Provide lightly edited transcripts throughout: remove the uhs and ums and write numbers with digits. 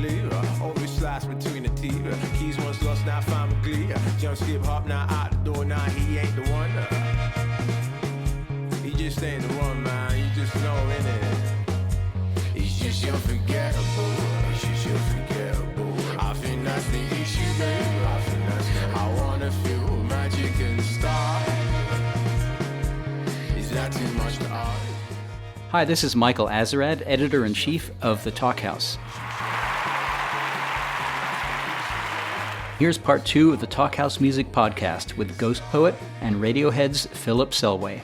believer. Always slice between the teeth. Keys once lost, now find with glee. Jump, skip, hop, now out the door. Now he ain't the one. He just ain't the one, man. You just know, innit? He's just unforgettable. He's just unforgettable. I think that's the issue, baby. I think that's the I wanna feel magic and start. Is that too much to ask? Hi, this is Michael Azarad, Editor-in-Chief of the Talkhouse. Here's part 2 of the Talkhouse Music Podcast with Ghostpoet and Radiohead's Philip Selway.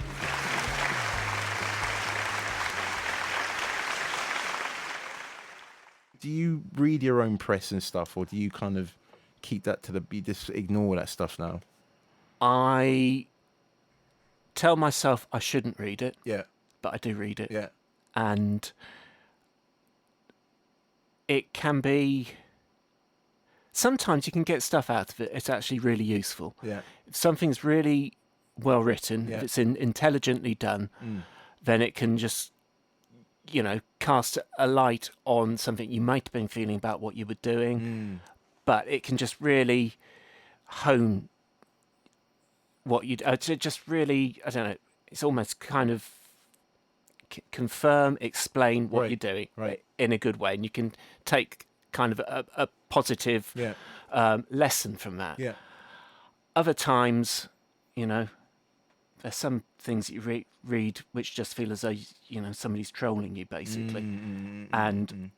Do you read your own press and stuff, or do you kind of keep that to you just ignore that stuff now? I tell myself I shouldn't read it. Yeah. But I do read it. Yeah. And it can be... Sometimes you can get stuff out of it. It's actually really useful. Yeah. If something's really well written, Yeah. if it's intelligently done, then it can just, cast a light on something you might have been feeling about what you were doing. But it can just really hone what you... just really, I don't know, it's almost kind of confirm, explain what Right, you're doing right. in a good way. And you can take kind of a positive lesson from that. Yeah. Other times, there's some things that you read which just feel as though, somebody's trolling you, basically. And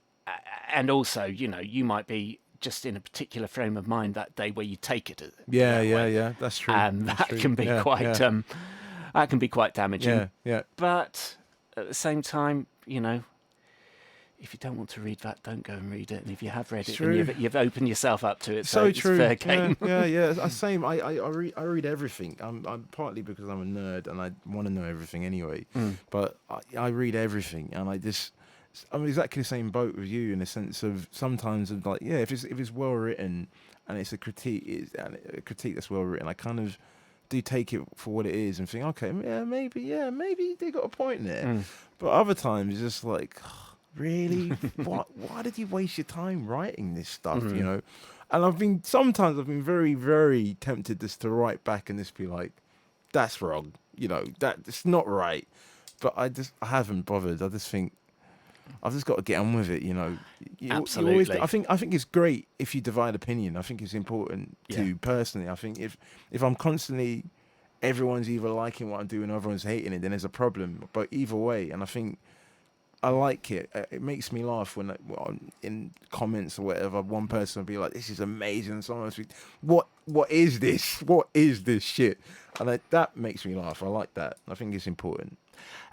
also, you might be just in a particular frame of mind that day where you take it. Yeah. That's true. And That's that true. can be quite that can be quite damaging. Yeah. But at the same time, if you don't want to read that, don't go and read it. And if you have read it, then you've opened yourself up to it. So it's true. Fair game. Yeah. Same. I read everything. I'm partly because I'm a nerd and I want to know everything anyway. But I read everything, and I'm exactly the same boat with you in the sense of sometimes of like, if it's well written and it's a critique that's well written, I kind of do take it for what it is and think, okay, maybe they got a point there. But other times it's just like, really? Why did you waste your time writing this stuff? And I've been very, very tempted just to write back and just be like, that's wrong. That's not right. But I haven't bothered. I just think I've just got to get on with it. Absolutely. I think it's great if you divide opinion. I think it's important to personally. I think if I'm constantly, everyone's either liking what I'm doing or everyone's hating it, then there's a problem. But either way, and I think I like it. It makes me laugh when in comments or whatever, one person will be like, "This is amazing," and someone else will be, "What is this? What is this shit?" And that makes me laugh. I like that. I think it's important.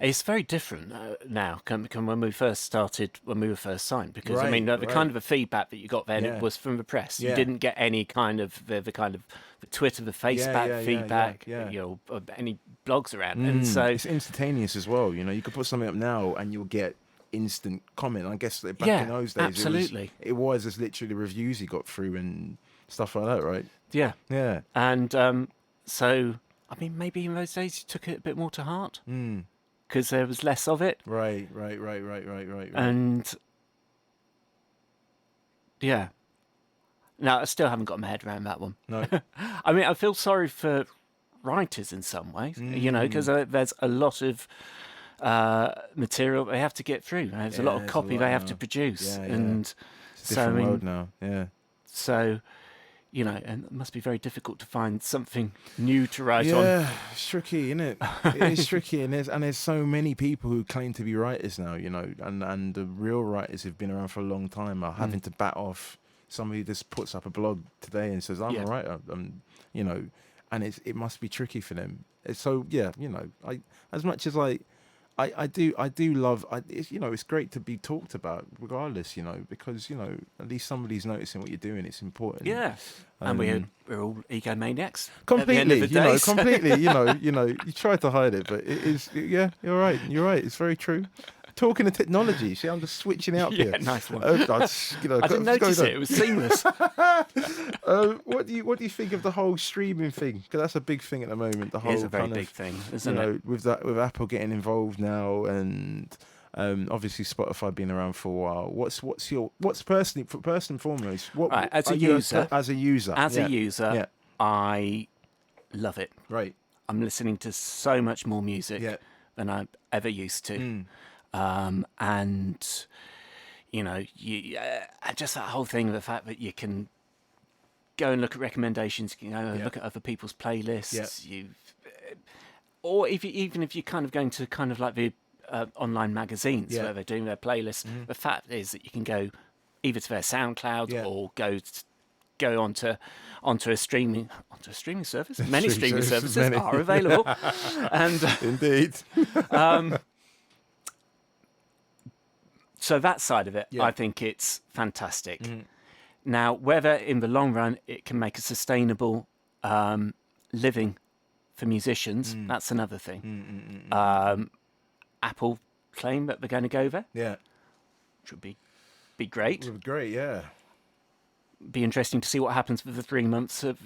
It's very different now when we first started, when we were first signed, because the kind of a feedback that you got then it was from the press. You didn't get any kind of the kind of the Twitter, the Facebook feedback, any blogs around, and so it's instantaneous as well. You could put something up now and you'll get instant comment. I guess back in those days, absolutely, it was just literally reviews you got through and stuff like that, right? Yeah, and so I mean, maybe in those days you took it a bit more to heart. Because there was less of it. Right. And yeah. No, I still haven't got my head around that one. No. I mean, I feel sorry for writers in some ways, because there's a lot of material they have to get through. There's a lot of copy they have to produce. And it's a different world now. Yeah. So, and it must be very difficult to find something new to write on. Yeah, it's tricky, isn't it? It is tricky, and there's so many people who claim to be writers now, and the real writers who've been around for a long time are having to bat off somebody who just puts up a blog today and says, I'm a writer, and it must be tricky for them. So, as much as I do love it's great to be talked about regardless, because at least somebody's noticing what you're doing. It's important. Yeah, and we're all egomaniacs. Completely, at the end of the day, completely. You try to hide it, but it is. Yeah, you're right. It's very true. Talking of technology, see, I'm just switching out here. Nice one. I didn't notice it. It was seamless. What do you think of the whole streaming thing? Because that's a big thing at the moment. The whole It's a very big thing, isn't it? With Apple getting involved now, and Obviously, Spotify been around for a while. What's first and foremost? What Right, as are a you user, as a user, yeah. I love it. Right. I'm listening to so much more music than I ever used to, and you know, just that whole thing of the fact that you can go and look at recommendations, you can go look at other people's playlists. Or even if you're kind of going to kind of like the online magazines where they're doing their playlists, the fact is that you can go either to their SoundCloud or go onto a streaming service. Many streaming services are available, and Indeed. so that side of it, I think it's fantastic. Now, whether in the long run it can make a sustainable living for musicians, that's another thing. Apple claim that they're going to go there, which would be great. It would be great, yeah. Be interesting to see what happens with the 3 months of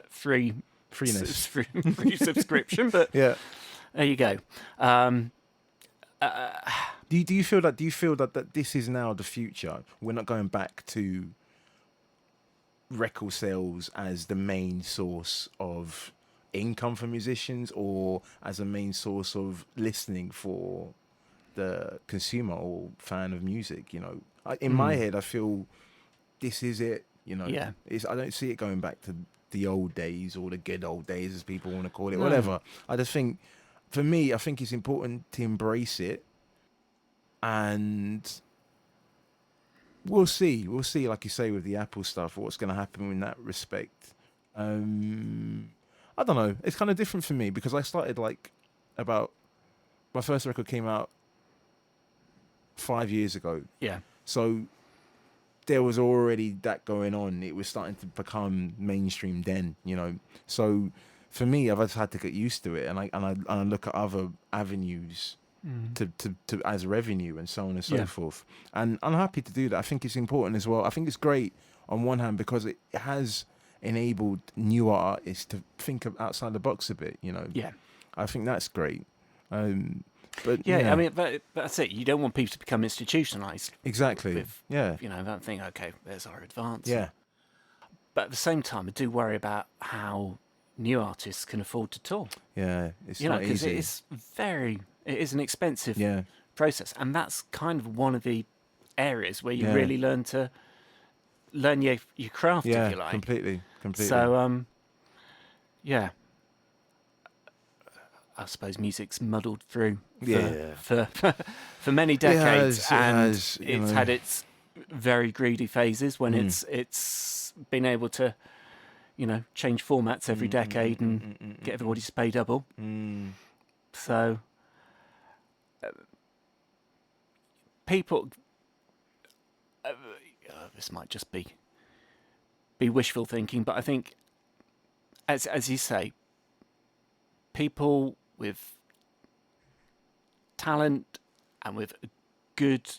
free Freeness. free subscription. But there you go. Do you feel that this is now the future? We're not going back to record sales as the main source of income for musicians, or as a main source of listening for the consumer or fan of music. You know, in my head, I feel this is it. You know, I don't see it going back to the old days or the good old days, as people want to call it, whatever. I just think, for me, I think it's important to embrace it, and we'll see, like you say, with the Apple stuff, what's going to happen in that respect. I don't know. It's kind of different for me because I started my first record came out 5 years ago. Yeah. So there was already that going on. It was starting to become mainstream then, you know. So for me, I've just had to get used to it, and I look at other avenues to as revenue and so on and so forth. And I'm happy to do that. I think it's important as well. I think it's great on one hand because it has enabled newer artists to think outside the box a bit, you know. Yeah. I think that's great. But I mean, but that's it. You don't want people to become institutionalized. Exactly. With, you know, that thing. Okay, there's our advance. Yeah. But at the same time, I do worry about how new artists can afford to tour. Yeah, it's you not know, because easy. it is an expensive process, and that's kind of one of the areas where you really learn your craft, if you like. Completely. So, I suppose music's muddled through for many decades, it's had its very greedy phases when it's been able to, you know, change formats every decade and get everybody to pay double. So people, this might just be wishful thinking, but I think, as you say, people with talent and with a good,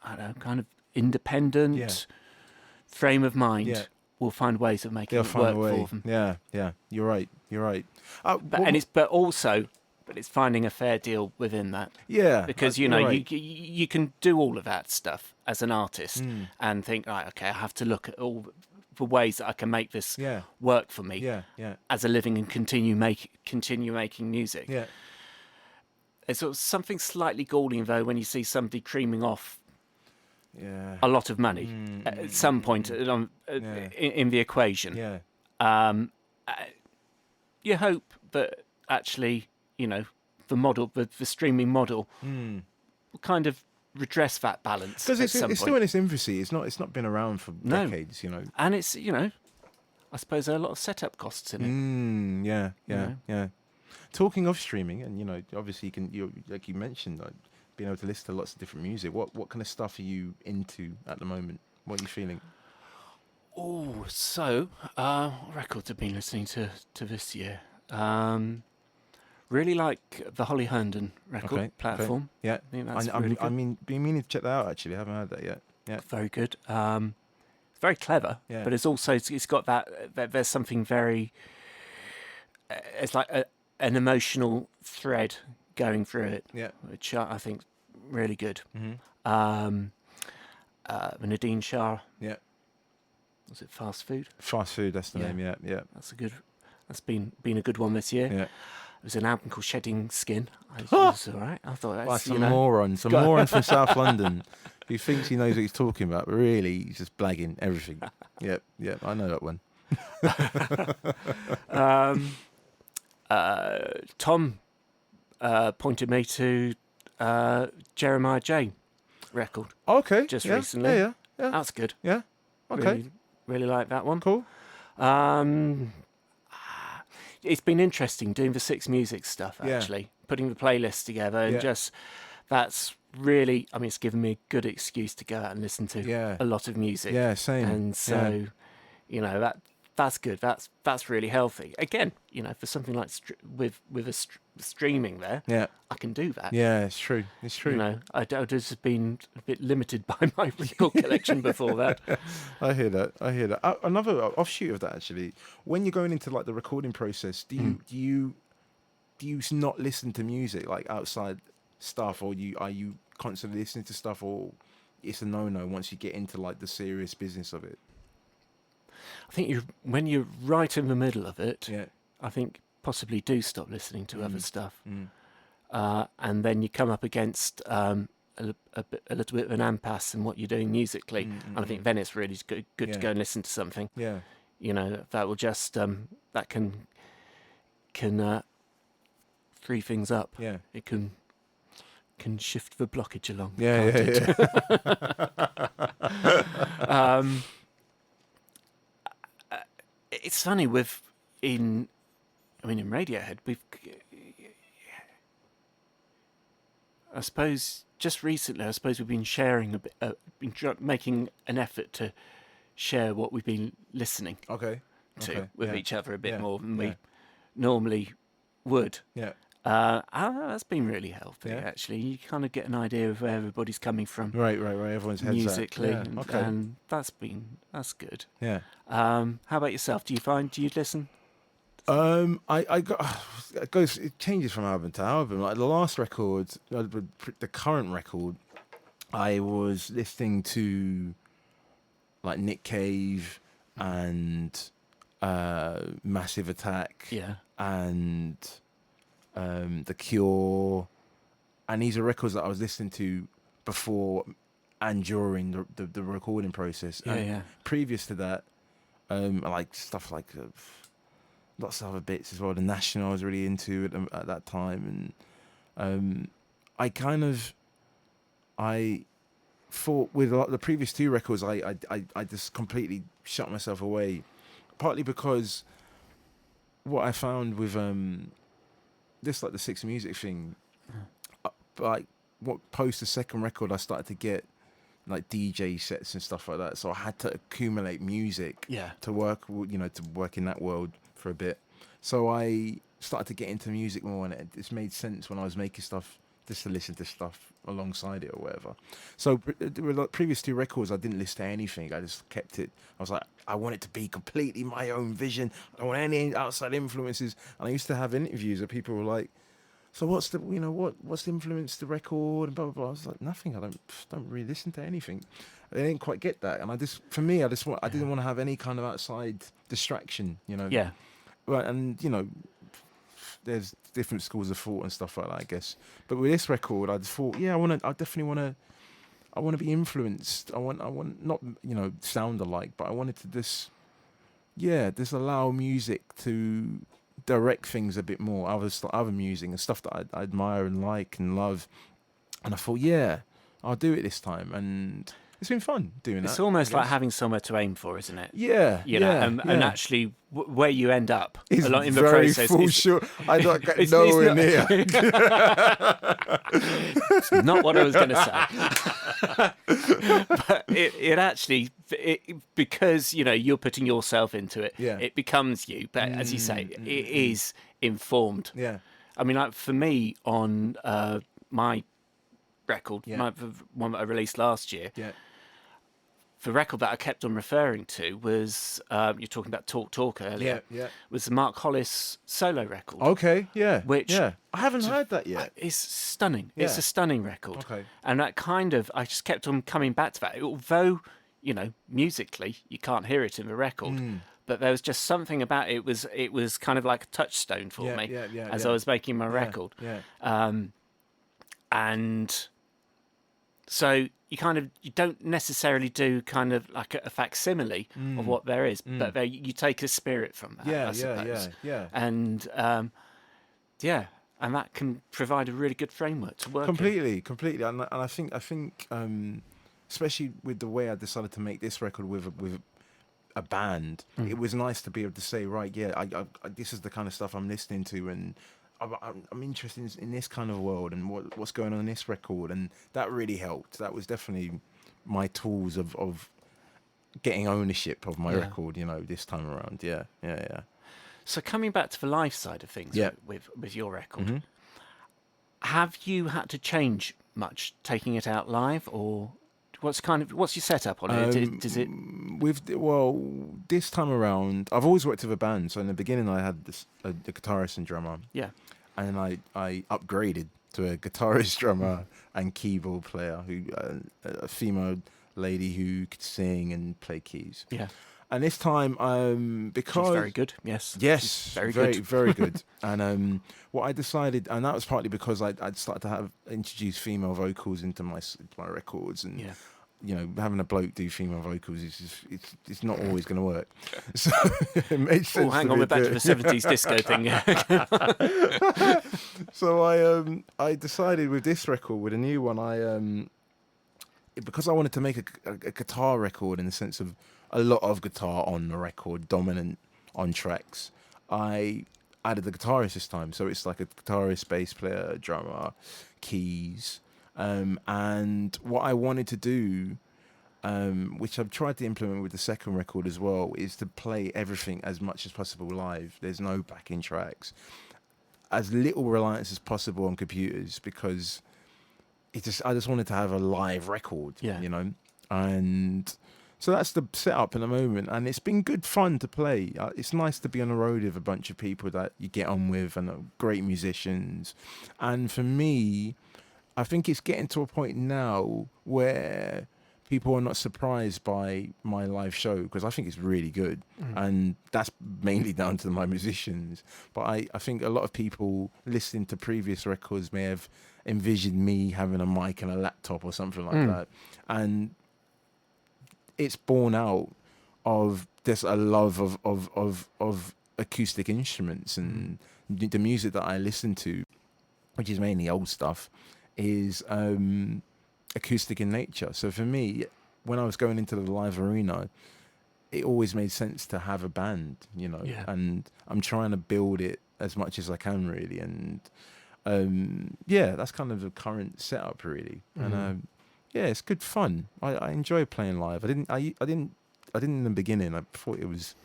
I don't know, kind of independent frame of mind will find ways of making it work for them. Yeah, you're right. But it's finding a fair deal within that. Yeah, because you know you can do all of that stuff as an artist and think, right, okay, I have to look at all the ways that I can make this work for me as a living and continue making music. Yeah, it's sort of something slightly galling though when you see somebody creaming off a lot of money at some point in the equation. You hope that actually, you know, the streaming model will kind of redress that balance. Because it's still in its infancy. It's not been around for decades, you know. And it's, you know, I suppose there are a lot of setup costs in it. Yeah. Talking of streaming, and you know, obviously like you mentioned, like, being able to listen to lots of different music. What kind of stuff are you into at the moment? What are you feeling? Oh, so what records I've been listening to this year. Really like the Holly Herndon record platform. Okay. Yeah, I think that's really good. I mean, been meaning to check that out. Actually, I haven't heard that yet. Yeah, very good. Very clever. Yeah. But it's got that. There's something very. It's like an emotional thread going through it, Yeah. which I think really good. Mm-hmm. Nadine Shah, Yeah. was it Fast Food? Fast Food, that's the Yeah. name. Yeah. Yeah. That's been a good one this year. Yeah. It was an album called Shedding Skin. It was all right. I thought that's, Some moron from South London who thinks he knows what he's talking about, but really he's just blagging everything. Yep, I know that one. Tom pointed me to Jeremiah J record Okay. just yeah, recently. Yeah. That's good. Yeah. Okay. Really like that one. Cool. It's been interesting doing the Six Music stuff, Yeah. actually. Putting the playlist together and Yeah. that's really, I mean, it's given me a good excuse to go out and listen to a lot of music. Yeah, same. And so, that's good. That's really healthy. Again, for something like with streaming there, I can do that. Yeah, it's true. I'd just been a bit limited by my record collection before that. I hear that. Another offshoot of that, actually, when you're going into like the recording process, do you not listen to music like outside stuff, or are you constantly listening to stuff, or it's a no once you get into like the serious business of it? I think when you're right in the middle of it, Yeah. I think possibly do stop listening to other stuff, and then you come up against a little bit of an impasse in what you're doing musically, and I think then it's really good to go and listen to something. Yeah. That will just that can free things up. Yeah. It can shift the blockage along. Yeah. It's funny in Radiohead, I suppose just recently, we've been sharing a bit, making an effort to share what we've been listening to with each other a bit more than we normally would. Yeah. That's been really healthy, actually. You kind of get an idea of where everybody's coming from. Right. Everyone's heads musically, up. Yeah. and that's good. Yeah. How about yourself? Do you listen? It changes from album to album. Like the last record, the current record, I was listening to like Nick Cave and Massive Attack, and The Cure, and these are records that I was listening to before and during the recording process. Previous to that, I like stuff like lots of other bits as well. The National I was really into at that time, and I thought with the previous two records, I just completely shut myself away, partly because what I found with this, like the Six Music thing, like what post the second record, I started to get like DJ sets and stuff like that. So I had to accumulate music to work, to work in that world for a bit. So I started to get into music more, and it just made sense when I was making stuff just to listen to stuff alongside it or whatever. So the previous two records, I didn't listen to anything. I just kept it. I was like, I want it to be completely my own vision. I don't want any outside influences. And I used to have interviews where people were like, so what's influenced the record and blah blah blah. I was like, nothing. I don't really listen to anything. I didn't quite get that, and I didn't want to have any kind of outside distraction, Yeah. Right, and there's different schools of thought and stuff like that, I guess. But with this record, I just thought, I want to be influenced. I want not sound alike, but I wanted to just allow music to direct things a bit more, other music and stuff that I admire and like and love. And I thought, I'll do it this time, and it's been fun doing that. It's almost like having somewhere to aim for, isn't it? Yeah, and actually where you end up it's a lot in the very process. Full sure. I don't get nowhere near. It's not what I was going to say. But it actually, because you're putting yourself into it, it becomes you. But as you say, it is informed. Yeah. I mean, like for me on my record, the one that I released last year, the record that I kept on referring to was you're talking about Talk earlier. Yeah. Was the Mark Hollis solo record. Okay, yeah. Which I haven't heard that yet. It's stunning. Yeah. It's a stunning record. Okay. And that kind of, I just kept on coming back to that. Although, musically, you can't hear it in the record. But there was just something about it. It was kind of like a touchstone for me as I was making my record. Yeah. And so you don't necessarily do kind of like a facsimile of what there is, but you take a spirit from that. I suppose. Yeah. And and that can provide a really good framework to work Completely. And I think especially with the way I decided to make this record with a band, it was nice to be able to say, right, I this is the kind of stuff I'm listening to, and I'm interested in this kind of world and what's going on in this record, and that really helped. That was definitely my tools of getting ownership of my record, this time around. Yeah. So coming back to the live side of things with your record, have you had to change much taking it out live, or what's your setup on it? Does it this time around, I've always worked with a band. So in the beginning, I had a guitarist and drummer. Yeah. And I upgraded to a guitarist, drummer, and keyboard player, a female lady who could sing and play keys. Yeah. And this time, because she's very good. Yes, she's very good. Very good. And what I decided, and that was partly because I'd started to introduce female vocals into my records, and having a bloke do female vocals it's not always going to work. So it made sense. Oh, hang on, we're back to the 70s disco thing. So I decided with this record, with a new one, because I wanted to make a guitar record in the sense of a lot of guitar on the record, dominant on tracks, I added the guitarist this time. So it's like a guitarist, bass player, drummer, keys. And what I wanted to do, which I've tried to implement with the second record as well, is to play everything as much as possible live. There's no backing tracks. As little reliance as possible on computers, because I just wanted to have a live record, and so that's the setup in the moment, and it's been good fun to play. It's nice to be on the road with a bunch of people that you get on with and are great musicians. And for me, I think it's getting to a point now where people are not surprised by my live show, because I think it's really good. And that's mainly down to my musicians. But I think a lot of people listening to previous records may have envisioned me having a mic and a laptop or something like that. And it's born out of just a love of acoustic instruments, and the music that I listen to, which is mainly old stuff, is acoustic in nature. So for me, when I was going into the live arena, it always made sense to have a band, and I'm trying to build it as much as I can, really. And that's kind of the current setup, really. And it's good fun. I enjoy playing live. I didn't in the beginning. I thought it was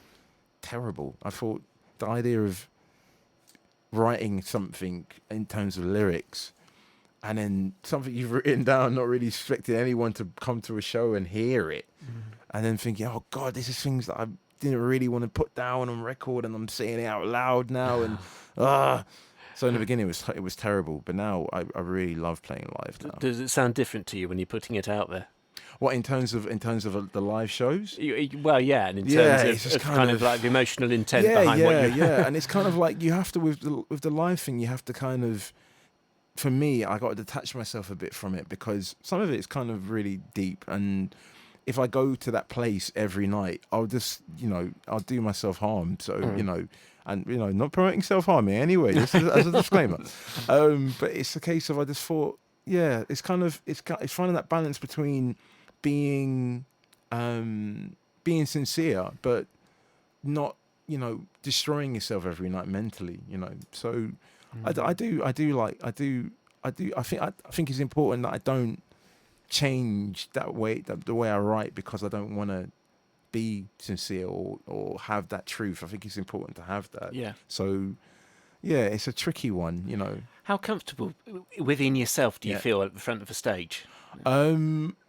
terrible. I thought the idea of writing something in terms of lyrics, and then something you've written down, not really expecting anyone to come to a show and hear it, and then thinking, oh God, this is things that I didn't really want to put down on record, and I'm saying it out loud now, and So in the beginning it was terrible, but now I really love playing live now. Does it sound different to you when you're putting it out there? What, in terms of the live shows? And in terms of kind of like the emotional intent behind what you... and it's kind of like you have to, with the live thing, you have to kind of, for me, I got to detach myself a bit from it, because some of it's kind of really deep, and if I go to that place every night, I'll just, I'll do myself harm. So, and, not promoting self-harm here anyway, just as a disclaimer. But it's a case of, I just thought, it's finding that balance between being sincere, but not, destroying yourself every night mentally, So I think it's important that I don't change the way I write, because I don't want to be sincere or have that truth. I think it's important to have that. Yeah. So, it's a tricky one, How comfortable within yourself do you feel at the front of a stage?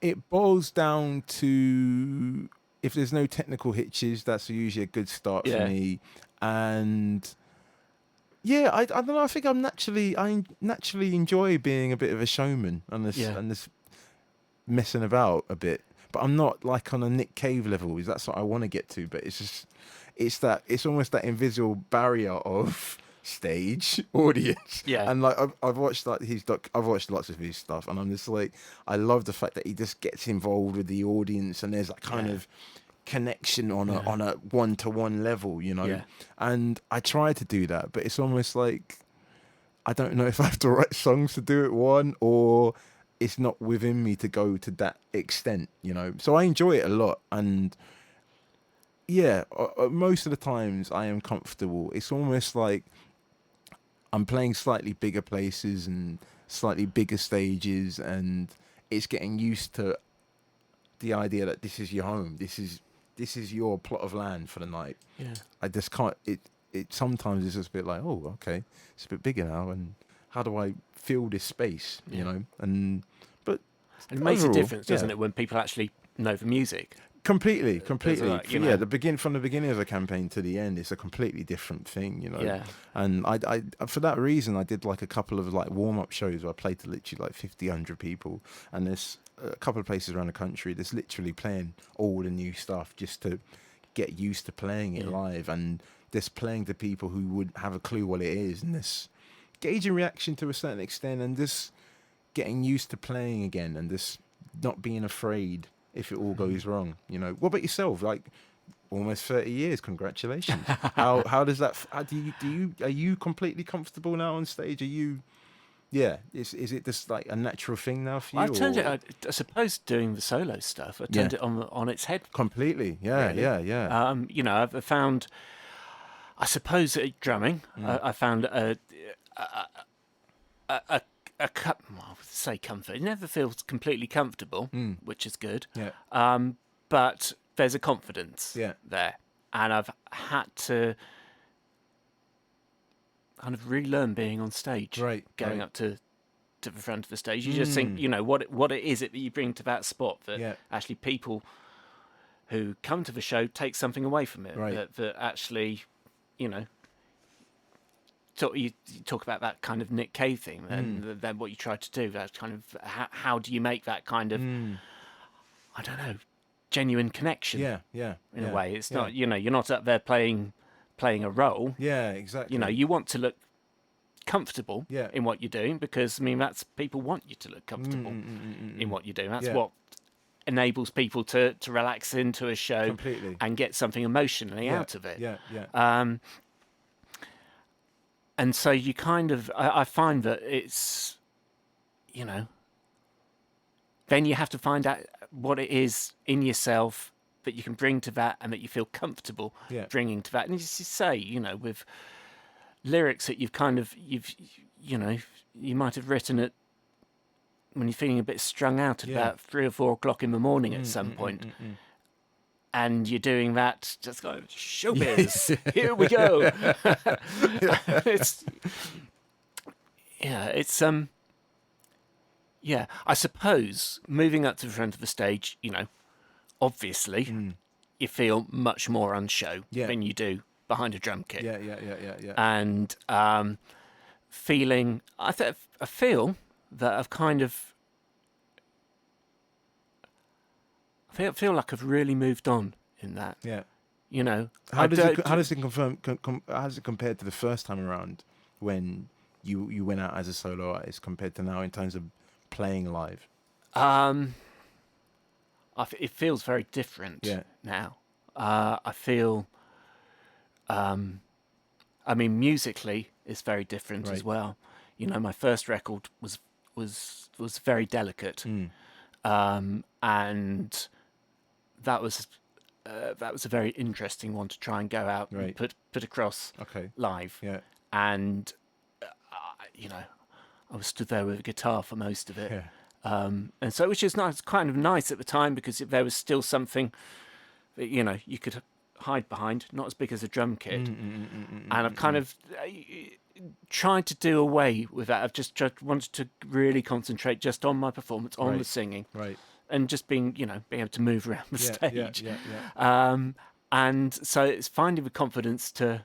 It boils down to if there's no technical hitches, that's usually a good start for me. And yeah, I don't know. I think I naturally enjoy being a bit of a showman and this messing about a bit. But I'm not like on a Nick Cave level. That's what I want to get to. But it's almost that invisible barrier of stage audience. Yeah. And like I've watched I've watched lots of his stuff, and I'm just like, I love the fact that he just gets involved with the audience, and there's that kind of connection on a one-to-one level, you know. And I try to do that, but it's almost like I don't know if I have to write songs to do it, or it's not within me to go to that extent, you know. So I enjoy it a lot, and most of the times I am comfortable. It's almost like I'm playing slightly bigger places and slightly bigger stages, and it's getting used to the idea that this is your home. This is your plot of land for the night. Yeah. I just can't. It sometimes is just a bit like, oh, okay, it's a bit bigger now, and how do I fill this space? You know, and it makes a difference, doesn't it, when people actually know the music? Completely. Like, From the beginning of the campaign to the end, it's a completely different thing, you know. Yeah. And I for that reason, I did like a couple of like warm up shows where I played to literally like 50, 100 people, and there's a couple of places around the country that's literally playing all the new stuff just to get used to playing it live, and just playing to people who wouldn't have a clue what it is, and this gauging reaction to a certain extent, and just getting used to playing again, and just not being afraid if it all goes wrong, you know. What about yourself? Like almost 30 years. Congratulations. How does that? Are you completely comfortable now on stage? Are you? Yeah. Is it just like a natural thing now for you? I've turned it. I suppose doing the solo stuff, I turned it on its head completely. Yeah, really. Yeah. You know, I've found. I suppose drumming. I found a well, say comfort. It never feels completely comfortable, which is good. Yeah. But there's a confidence there, and I've had to kind of relearn being on stage. Right. Going up to the front of the stage, you just think, you know, what it is that you bring to that spot that actually people who come to the show take something away from it. Right. That actually, you know. You talk about that kind of Nick Cave thing, and then what you try to do. That kind of how do you make that kind of I don't know, genuine connection? In a way, it's not, you know, you're not up there playing a role. Yeah, exactly. You know, you want to look comfortable in what you're doing, because I mean that's people want you to look comfortable in what you're doing. That's what enables people to relax into a show completely and get something emotionally out of it. And so you kind of, I find that it's, you know, then you have to find out what it is in yourself that you can bring to that, and that you feel comfortable bringing to that. And as you say, you know, with lyrics that you know, you might have written it when you're feeling a bit strung out at about 3 or 4 o'clock in the morning at some point. And you're doing that, just like, showbiz, here we go. I suppose moving up to the front of the stage, you know, obviously you feel much more unshow than you do behind a drum kit. And feeling, I feel that I've kind of, I feel like I've really moved on in that. Yeah. You know, how does it compare to the first time around when you went out as a solo artist compared to now in terms of playing live? It feels very different now. I feel, I mean, musically it's very different as well. You know, my first record was very delicate, and that was a very interesting one to try and go out and put across live. Yeah. And you know, I was stood there with a guitar for most of it. Yeah. And so, which is nice, kind of nice at the time, because there was still something that, you know, you could hide behind, not as big as a drum kit. And I've kind of, tried to do away with that. I've just wanted to really concentrate just on my performance, on the singing, Right. and just being able to move around the stage. Yeah. And so it's finding the confidence to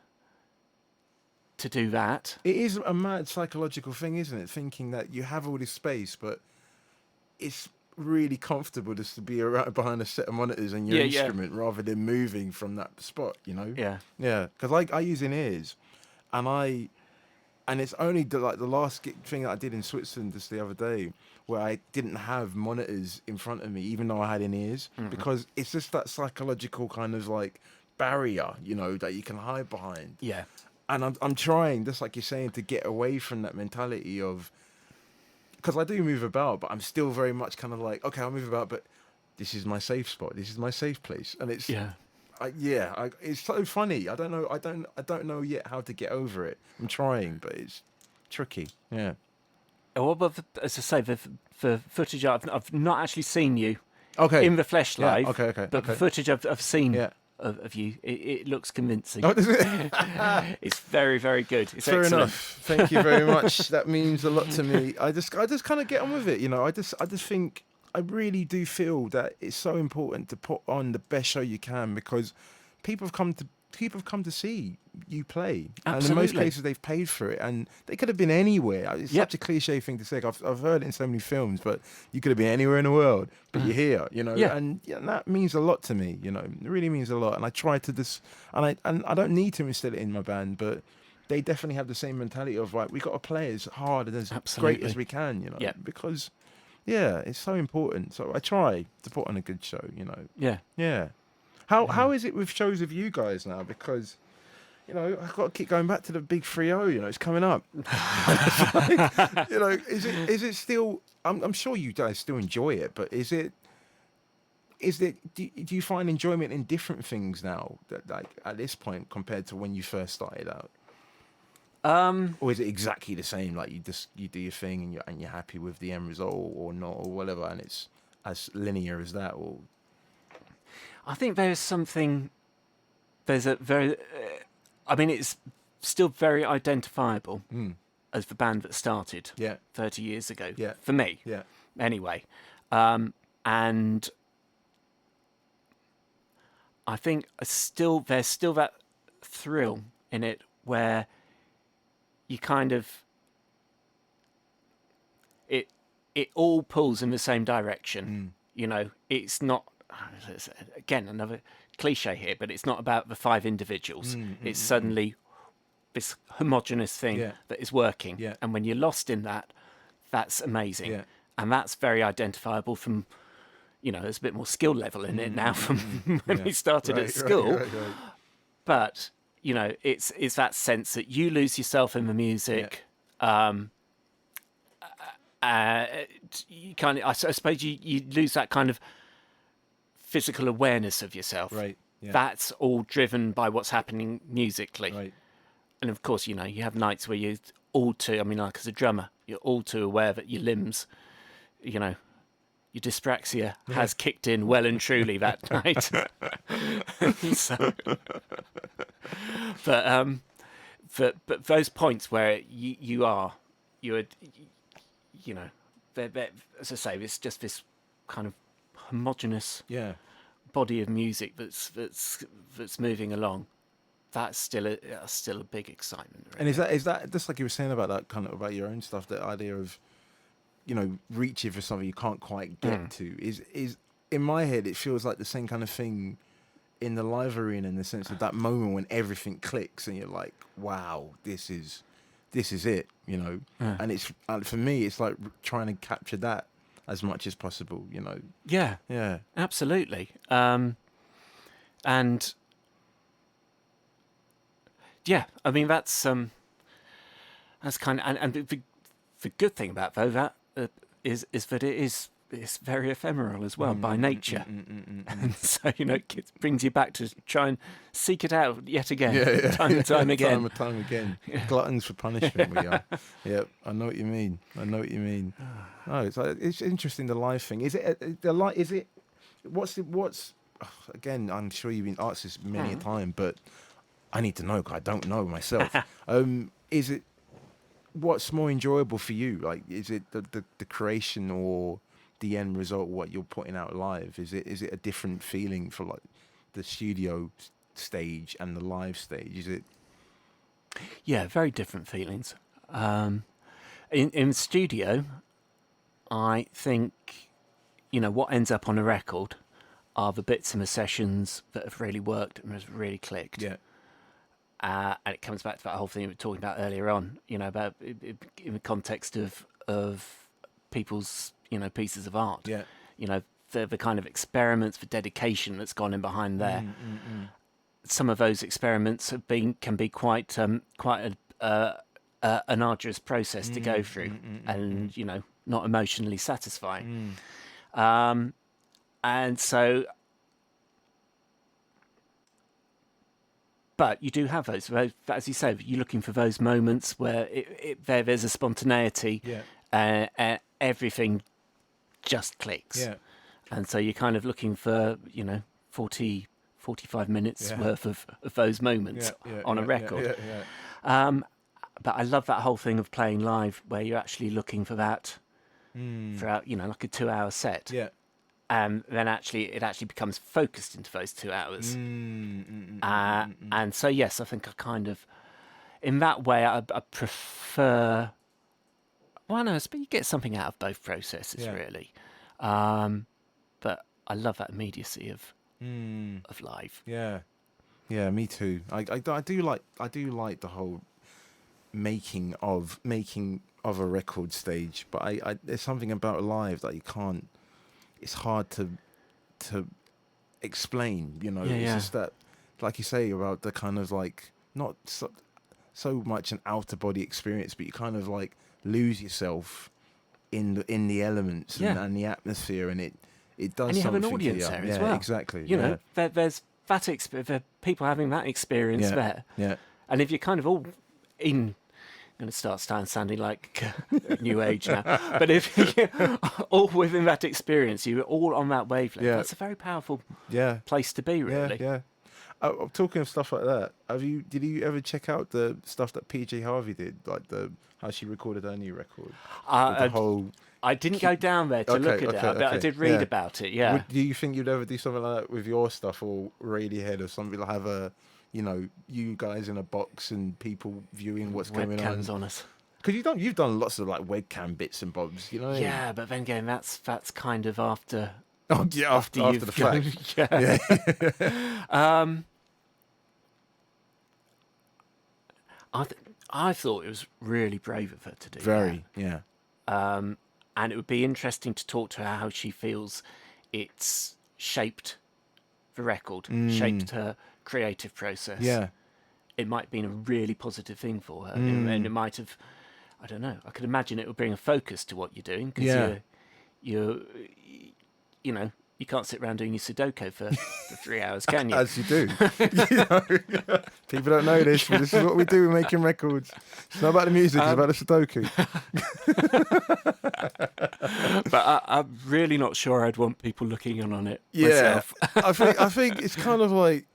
do that. It is a mad psychological thing, isn't it? Thinking that you have all this space, but it's really comfortable just to be around behind a set of monitors and your instrument rather than moving from that spot, Yeah. Because I use in-ears, and it's only the last thing that I did in Switzerland just the other day where I didn't have monitors in front of me, even though I had in-ears, because it's just that psychological kind of like barrier, that you can hide behind. Yeah. And I'm trying, just like you're saying, to get away from that mentality of, because I do move about, but I'm still very much kind of like, okay, I'll move about, but this is my safe spot. This is my safe place, and it's it's so funny. I don't know yet how to get over it. I'm trying, but it's tricky. Yeah. What about, as I say, the footage I've not actually seen you in the flesh Yeah, live. okay. But the footage I've seen. Yeah. Of you, it looks convincing. Oh, does it? It's very, very good. It's Fair excellent. enough. Thank you very much. That means a lot to me. I just kind of get on with it, I just think I really do feel that it's so important to put on the best show you can, because people have come to see you play, Absolutely. and in most cases they've paid for it, and they could have been anywhere. It's such a cliche thing to say. I've heard it in so many films, but you could have been anywhere in the world, but you're here, and that means a lot to me. It really means a lot, and I try to and I don't need to instill it in my band, but they definitely have the same mentality of, right, we got to play as hard and as great as we can, because it's so important. So I try to put on a good show, Yeah. How is it with shows of you guys now? Because, I've got to keep going back to the big 3-0, it's coming up. Is it still, I'm sure you guys still enjoy it, but do you find enjoyment in different things now, that, like, at this point compared to when you first started out? Or is it exactly the same? Like you do your thing and you're happy with the end result or not or whatever, and it's as linear as that? Or I think there's a very, it's still very identifiable as the band that started 30 years ago, for me, anyway. And I think there's still that thrill in it where you kind of, it all pulls in the same direction. It's not, again, another cliche here, but it's not about the 5 individuals. It's suddenly this homogenous thing that is working. And when you're lost in that, that's amazing. And that's very identifiable from, there's a bit more skill level in it now from when we started at school. Right. But, it's that sense that you lose yourself in the music. You kind of, I suppose you lose that kind of physical awareness of yourself. Right. Yeah. That's all driven by what's happening musically. Right. And of course, you have nights where you're all too, like as a drummer, you're all too aware that your limbs, your dyspraxia has kicked in well and truly that night. But those points where you're as I say, it's just this kind of homogenous body of music that's moving along. That's still a big excitement. Really. And is that just like you were saying about that kind of about your own stuff, that idea of reaching for something you can't quite get to is in my head it feels like the same kind of thing in the live arena, in the sense of that moment when everything clicks and you're like, wow, this is it, and it's for me it's like trying to capture that as much as possible, Yeah, absolutely. And that's kind of, and the good thing about that is that it's very ephemeral as well by nature. And so, it brings you back to try and seek it out yet again, time and time again. Time and time again. Gluttons for punishment we are. Yep, I know what you mean. No, it's interesting, the live thing. Is it what's again, I'm sure you've been asked this many a time, but I need to know because I don't know myself. what's more enjoyable for you? Like, is it the creation or the end result? What you're putting out live? Is it a different feeling for like the studio stage and the live stage? Is it? Yeah, very different feelings. In studio, I think, what ends up on a record are the bits in the sessions that have really worked and has really clicked. Yeah. And it comes back to that whole thing we were talking about earlier on, about in the context of people's, pieces of art. Yeah. The kind of experiments, the dedication that's gone in behind there. Some of those experiments can be quite an arduous process to go through, and not emotionally satisfying. And so, but you do have those, as you say, you're looking for those moments where there's a spontaneity, and everything just clicks. Yeah. And so you're kind of looking for 45 minutes worth of those moments on a record. But I love that whole thing of playing live where you're actually looking for that throughout, like a 2-hour set. Yeah. And then it actually becomes focused into those 2 hours. And so, yes, I think I kind of, in that way, I prefer, well, no, but you get something out of both processes, really. But I love that immediacy of live. Yeah, me too. I do like the whole making of a record stage, but I there's something about live that you can't. It's hard to explain. It's just that, like you say, about the kind of like not so much an outer body experience, but you kind of like lose yourself in the elements and the atmosphere, and it does. And you have something an audience for you. there as well. Exactly. There's that people having that experience there. Yeah. And if you're kind of all in, I'm going to start sounding like New Age now, but if you're all within that experience, you're all on that wavelength. Yeah. That's a very powerful Yeah. place to be, really. Yeah. I'm talking of stuff like that. Did you ever check out the stuff that PJ Harvey did, like how she recorded her new record? The whole. I didn't go down there to look at that, but I did read about it. Yeah. Do you think you'd ever do something like that with your stuff, or Radiohead, or something like have a, you guys in a box and people viewing what's going on? Webcams on us. Because you've done lots of like webcam bits and bobs, Yeah, but then again, that's kind of after. Oh yeah, after the fact. I thought it was really brave of her to do Very, that. yeah. And it would be interesting to talk to her how she feels it's shaped the record, shaped her creative process. Yeah. It might have been a really positive thing for her. And it might have, I don't know, I could imagine it would bring a focus to what you're doing. Because you can't sit around doing your Sudoku for 3 hours, can you? As you do. People don't know this, but this is what we do. We're making records. It's not about the music, it's about the Sudoku. But I'm really not sure I'd want people looking in on it myself. I think it's kind of like,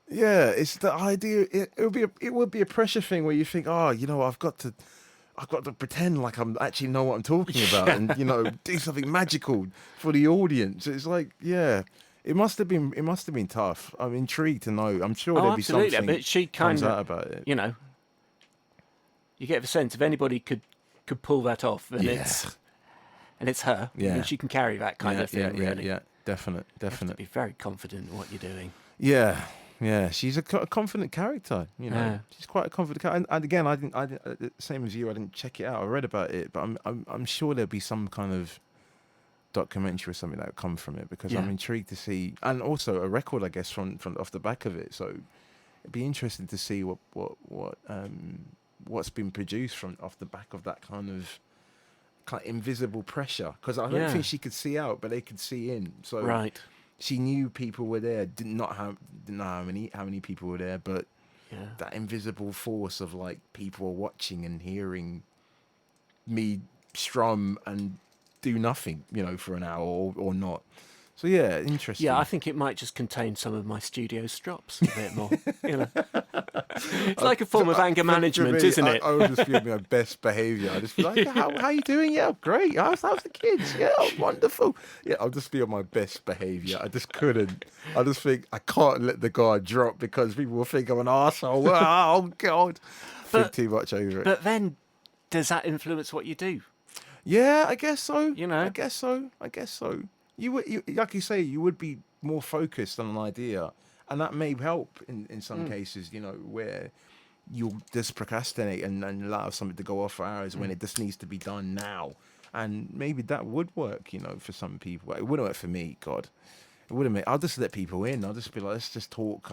it's the idea. It would be a pressure thing where you think, I've got to pretend like I actually know what I'm talking about, and do something magical for the audience. It's like, it must have been tough. I'm intrigued to know. I'm sure there'd be something but she comes out about it. You get the sense if anybody could pull that off, then it's her. Yeah, and she can carry that kind of thing. Really, definitely. You have to be very confident in what you're doing. Yeah, she's a confident character. She's quite a confident character. And again, I didn't. Same as you, I didn't check it out. I read about it, but I'm sure there'll be some kind of documentary or something that will come from it, because I'm intrigued to see, and also a record, I guess, from off the back of it. So it'd be interesting to see what's been produced from off the back of that kind of invisible pressure. Because I don't think she could see out, but they could see in. So right. She knew people were there. Didn't know how many people were there, but that invisible force of like people are watching and hearing me strum and do nothing, for an hour or not. So yeah, interesting. Yeah, I think it might just contain some of my studio strops a bit more. It's like a form of anger management, isn't it? I would just be on my best behaviour. I'd just be like, how you doing? Yeah, great. How's the kids? Yeah, wonderful. Yeah, I'll just be on my best behaviour. I just couldn't. I just think I can't let the guard drop because people will think I'm an arsehole. Oh, God. Think too much over it. But then, does that influence what you do? Yeah, I guess so. I guess so. You would, like you say, you would be more focused on an idea, and that may help in some cases. Where you'll just procrastinate and allow something to go off for hours when it just needs to be done now, and maybe that would work. For some people, it wouldn't work for me. God, it wouldn't. I'll just let people in. I'll just be like, let's just talk.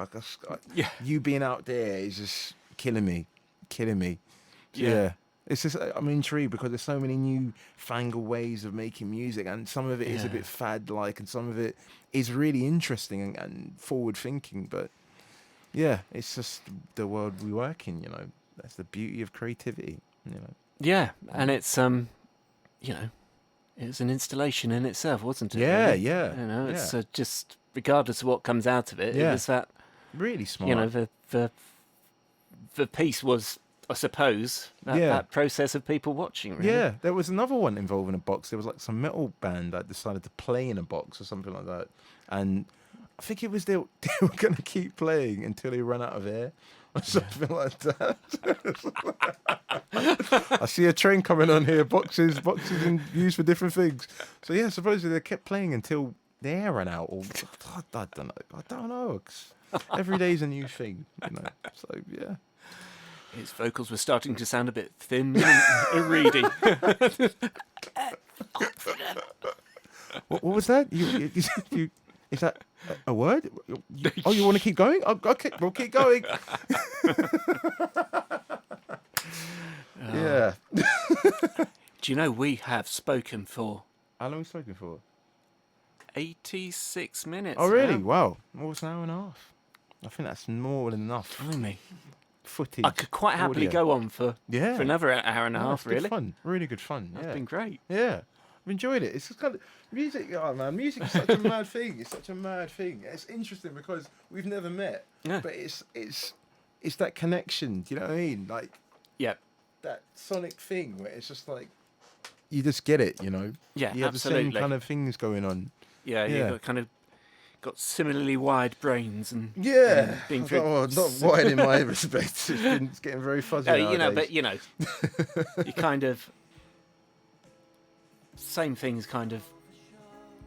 You being out there is just killing me. Yeah. It's just, I'm intrigued because there's so many new fangled ways of making music, and some of it is a bit fad-like, and some of it is really interesting and forward-thinking. But yeah, it's just the world we work in. That's the beauty of creativity. Yeah, and it's it was an installation in itself, wasn't it? Yeah, really? yeah. It's just regardless of what comes out of it. It was that really smart. The piece was, I suppose, that process of people watching, really. Yeah, there was another one involving a box. There was like some metal band that decided to play in a box or something like that. And I think it was they were going to keep playing until they ran out of air or something like that. I see a train coming on here, boxes used for different things. So yeah, supposedly they kept playing until the air ran out. Or I don't know. Every day's a new thing, So yeah. His vocals were starting to sound a bit thin and reedy. What was that? You is that a word? You want to keep going? Okay, we'll keep going. Yeah. Do you know we have spoken for? How long have we spoken for? 86 minutes. Oh, really? Now. Wow. Almost an hour and a half. I think that's more than enough. Blimey. Footage. I could quite happily go on for another hour and a half, really. Good fun. Really good fun. That's been great. Yeah. I've enjoyed it. It's just kind of music. Oh man, music is such a mad thing. It's such a mad thing. It's interesting because we've never met, but it's that connection. Do you know what I mean? Like, that sonic thing where it's just like you just get it. Yeah, you have absolutely. the same kind of things going on. Yeah, you've got similarly wide brains and being not wide in my respect. It's getting very fuzzy. But you kind of same things kind of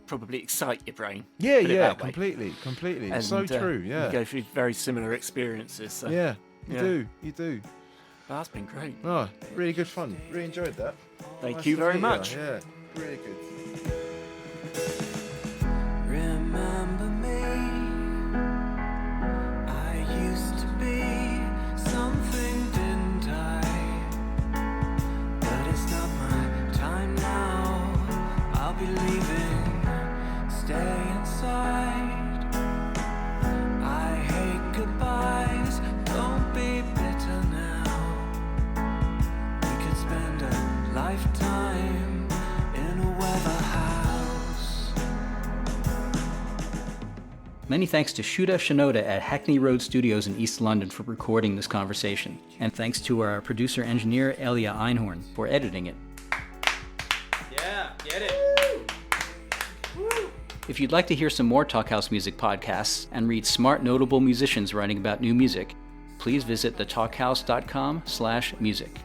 probably excite your brain. Yeah, completely. And, it's so true. Yeah, you go through very similar experiences. So. Yeah, you do. Well, that's been great. Oh, really good fun. Really enjoyed that. Thank you very much. Yeah, really good. Remember me, I used to be something, didn't I? But it's not my time now, I'll be leaving, stay inside. I hate goodbyes, don't be bitter now. We could spend a lifetime in a weather house. Many thanks to Shuda Shinoda at Hackney Road Studios in East London for recording this conversation. And thanks to our producer-engineer, Elia Einhorn, for editing it. Yeah, get it. Woo. If you'd like to hear some more Talkhouse Music podcasts and read smart, notable musicians writing about new music, please visit thetalkhouse.com/music.